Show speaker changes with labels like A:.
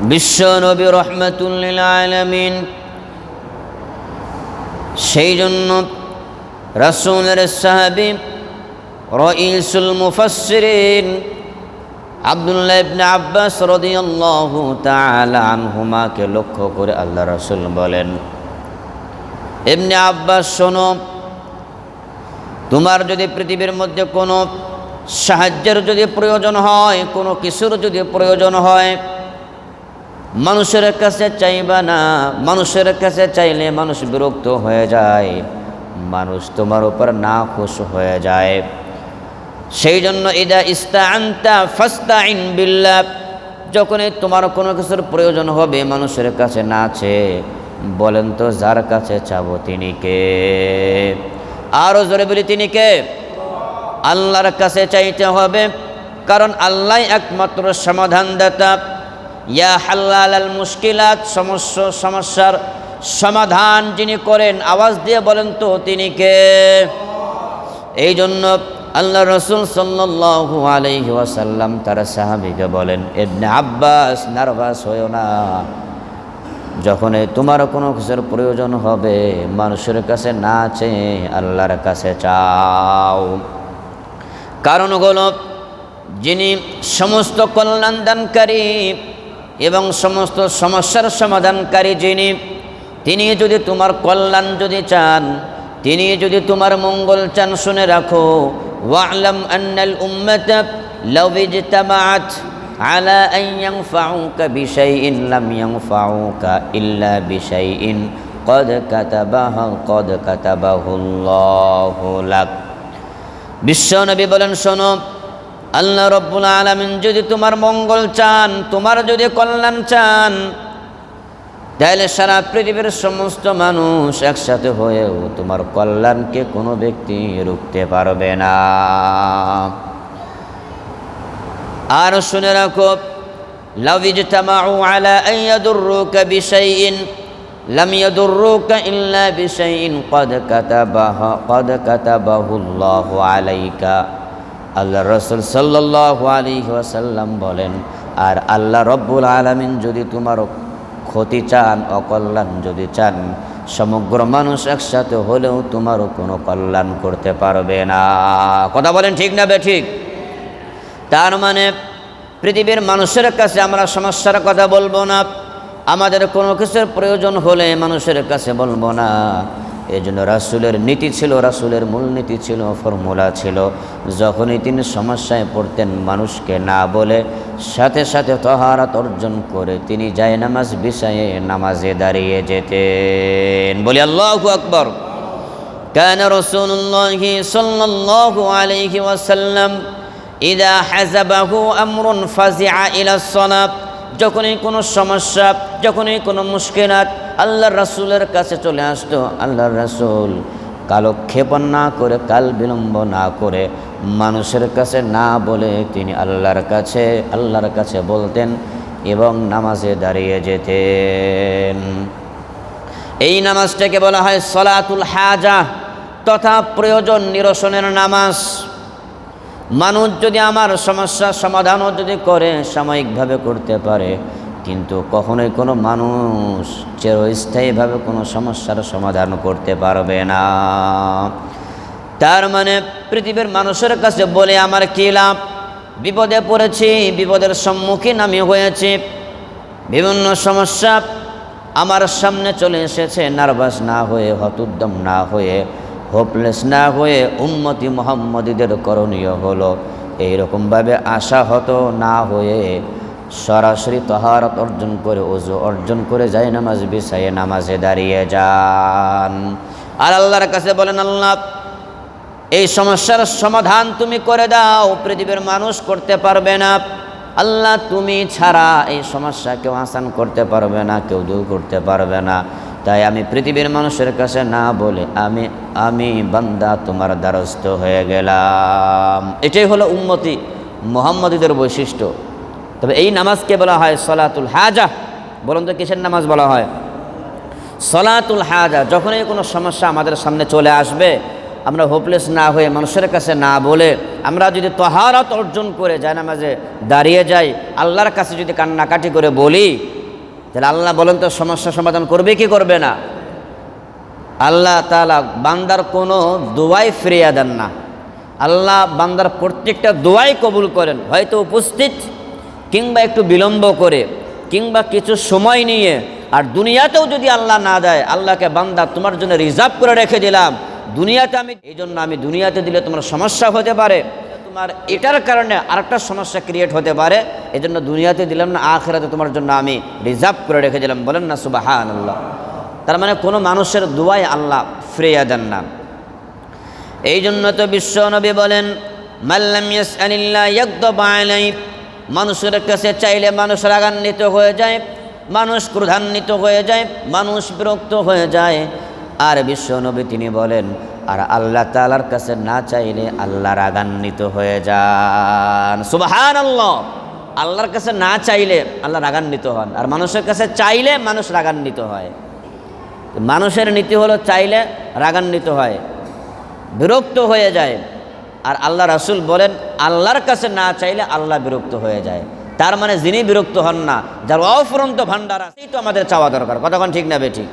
A: বিশ্ব নবী রহমাতুল লিল আলামিন। সেই জন্য রাসূলের সাহাবী রাইসুল মুফাসসিরিন আব্দুল্লাহ ইবনে আব্বাস রাদিয়াল্লাহু তাআলা আনহুমাকে লক্ষ্য করে আল্লাহ রাসূল বলেন, ইবনে আব্বাস শোনো, তোমার যদি পৃথিবীর মধ্যে কোনো সাহায্যের যদি প্রয়োজন হয়, কোনো কিছুর যদি প্রয়োজন হয়, মানুষের কাছে চাইবা না। মানুষের কাছে চাইলে মানুষ বিরক্ত হয়ে যায়, মানুষ তোমার উপর নাখুশ হয়ে যায়। সেই জন্য ইদা ইস্তাআনতা ফাস্তাইন বিল্লাহ, যখনই তোমার কোনো কিছুর প্রয়োজন হবে মানুষের কাছে না চেয়ে বলেন তো যার কাছে চাবো তিনি কে? আরও জোরে বলি তিনি কে? আল্লাহর কাছে চাইতে হবে, কারণ আল্লাহ একমাত্র সমাধানদাতা। ইয়া হাল্লাল মুশকিলাত, সমস্যার সমাধান যিনি করেন, আওয়াজ দিয়ে বলেন তো তিনি কে? এই জন্য আল্লাহ রাসূল সাল্লাল্লাহু আলাইহি ওয়াসাল্লাম তার সাহাবীকে বলেন, ইবনে আব্বাস নার্ভাস হয়ো না, যখনই তোমার কোনো কিছুর প্রয়োজন হবে মানুষের কাছে না চেয়ে আল্লাহর কাছে চাও। কারণ হলো যিনি সমস্ত কল্যাণ দানকারী এবং সমস্ত সমস্যার সমাধানকারী যিনি, তিনি যদি তোমার কল্যাণ যদি চান, তিনি যদি তোমার মঙ্গল চান, শুনে রাখো, ওয়া'লাম আন্নাল উম্মাতা লাউ ইজতামাআত আলা আন ইয়ানফাউকা বিশাইইন লাম ইয়ানফাউকা ইল্লা বিশাইইন ক্বাদ কাতাবাহুল্লাহু লাক। বিশ্বনবী বলেন, শোনো, আল্লাহ রাব্বুল আলামিন যদি তোমার মঙ্গল চান, তোমার যদি কল্যাণ চান, তাহলে সারা পৃথিবীর সমস্ত মানুষ একসাথে হয়েও তোমার কল্যাণকে কোনো ব্যক্তি রুখতে পারবে না। আর শুনে রাখো, লাউ ইজতামাউ আলা আন ইয়াদুররুকা বিশাইইন লাম ইয়াদুররুকা ইল্লা বিশাইইন ক্বাদ কাতাবাহুল্লাহু আলাইকা। আল্লাহ রাসূল সাল্লাল্লাহু আলাইহি ওয়াসাল্লাম বলেন, আর আল্লাহ রব্বুল আলামিন যদি তোমার ক্ষতি চান, অকল্যাণ যদি চান, সমগ্র মানুষ একসাথে হলেও তোমারও কোনো কল্যাণ করতে পারবে না। কথা বলেন ঠিক না বেঠিক? তার মানে পৃথিবীর মানুষের কাছে আমরা সমস্যার কথা বলবো না, আমাদের কোনো কিছুর প্রয়োজন হলে মানুষের কাছে বলবো না। এই জন্য রাসূলের নীতি ছিল, রাসূলের মূলনীতি ছিল, ফর্মুলা ছিল, যখনই তিনি সমস্যায় পড়তেন মানুষকে না বলে সাথে সাথে তাহারাত অর্জন করে তিনি জায়নামাজ বিছায়ে নামাজে দাঁড়িয়ে যেতেন। বলি আল্লাহু আকবার। কানা রাসূলুল্লাহি সাল্লাল্লাহু আলাইহি ওয়াসাল্লাম ইযা হাযাবাহু আমরুন ফাজিআ ইলা সালাত, যখনই কোনো সমস্যা, যখনই কোনো মুশকিলাত আল্লাহর রাসূলের কাছে চলে আসতো, আল্লাহর রাসূল কালক্ষেপণ না করে, কাল বিলম্ব না করে, মানুষের কাছে না বলে তিনি আল্লাহর কাছে বলতেন এবং নামাজে দাঁড়িয়ে যেতেন। এই নামাজটাকে বলা হয় সলাতুল হাজা, তথা প্রয়োজন নিরসনের নামাজ। মানুষ যদি আমার সমস্যার সমাধানও যদি করে, সাময়িকভাবে করতে পারে, কিন্তু কখনোই কোনো মানুষ চিরস্থায়ীভাবে কোনো সমস্যার সমাধান করতে পারবে না। তার মানে পৃথিবীর মানুষের কাছে বলে আমার কী লাভ? বিপদে পড়েছি, বিপদের সম্মুখীন আমি হয়েছি, বিভিন্ন সমস্যা আমার সামনে চলে এসেছে, নার্ভাস না হয়ে, হতোদ্যম না হয়ে, হোপলেস না হয়ে উম্মতি মুহাম্মদীদের করণীয় হলো এইরকমভাবে আশাহত না হয়ে সরাসরি তাহারাত অর্জন করে, ওযু অর্জন করে জায়নামাজ বিছায়ে নামাজে দাঁড়িয়ে যান। আর আল্লাহর কাছে বলেন, আল্লাহ এই সমস্যার সমাধান তুমি করে দাও, পৃথিবীর মানুষ করতে পারবে না, আল্লাহ তুমি ছাড়া এই সমস্যা কেউ আসান করতে পারবে না, কেউ দূর করতে পারবে না। তাই আমি পৃথিবীর মানুষের কাছে না বলে আমি বান্দা তোমার দ্বারস্থ হয়ে গেলাম। এটাই হলো উম্মতি মুহাম্মদীদের বৈশিষ্ট্য। তবে এই নামাজকে বলা হয় সলাতুল হাজা। বলুন তো কিসের নামাজ বলা হয়? সলাতুল হাজা। যখনই কোনো সমস্যা আমাদের সামনে চলে আসবে, আমরা হোপলেস না হয়ে মানুষের কাছে না বলে আমরা যদি তহারাত অর্জন করে জায়নামাজে দাঁড়িয়ে যাই, আল্লাহর কাছে যদি কান্নাকাটি করে বলি, তাহলে আল্লাহ বলেন তো সমস্যা সমাধান করবে কি করবে না? আল্লাহ তাআলা বান্দার কোনো দোয়াই ফিরিয়ে দেন না। আল্লাহ বান্দার প্রত্যেকটা দোয়াই কবুল করেন, হয়তো উপস্থিত কিংবা একটু বিলম্ব করে কিংবা কিছু সময় নিয়ে। আর দুনিয়াতেও যদি আল্লাহ না দেয়, আল্লাহকে বান্দা তোমার জন্য রিজার্ভ করে রেখে দিলাম দুনিয়াতে, আমি এই জন্য আমি দুনিয়াতে দিলে তোমার সমস্যা হতে পারে, তোমার এটার কারণে আরেকটা সমস্যা ক্রিয়েট হতে পারে, এই জন্য দুনিয়াতে দিলাম না, আখিরাতে তোমার জন্য আমি রিজার্ভ করে রেখে দিলাম। বলেন না সুবহানাল্লাহ। তার মানে কোনো মানুষের দোয়াই আল্লাহ ফিরিয়ে দেন না। এই জন্য তো বিশ্ব নবী বলেন, মাল্লাম ইয়াসআলিল্লাহ ইয়াগদাব আলাইহি, মানুষের কাছে চাইলে মানুষ রাগান্বিত হয়ে যায়, মানুষ ক্রোধান্বিত হয়ে যায়, মানুষ বিরক্ত হয়ে যায়। আর বিশ্ব নবী তিনি বলেন, আর আল্লাহ তাআলার কাছে না চাইলে আল্লাহ রাগান্বিত হয়ে যান। সুবহানাল্লাহ। আল্লাহর কাছে না চাইলে আল্লাহ রাগান্বিত হন, আর মানুষের কাছে চাইলে মানুষ রাগান্বিত হয়। মানুষের নীতি হলো চাইলে রাগান্বিত হয়, বিরক্ত হয়ে যায়। আর আল্লাহ রাসূল বলেন, আল্লাহর কাছে না চাইলে আল্লাহ বিরক্ত হয়ে যায়। তার মানে যিনি বিরক্ত হন না, যার অফুরন্ত ভান্ডার আছে, এই তো আমাদের চাওয়া দরকার। কতক্ষণ ঠিক না বেঠিক?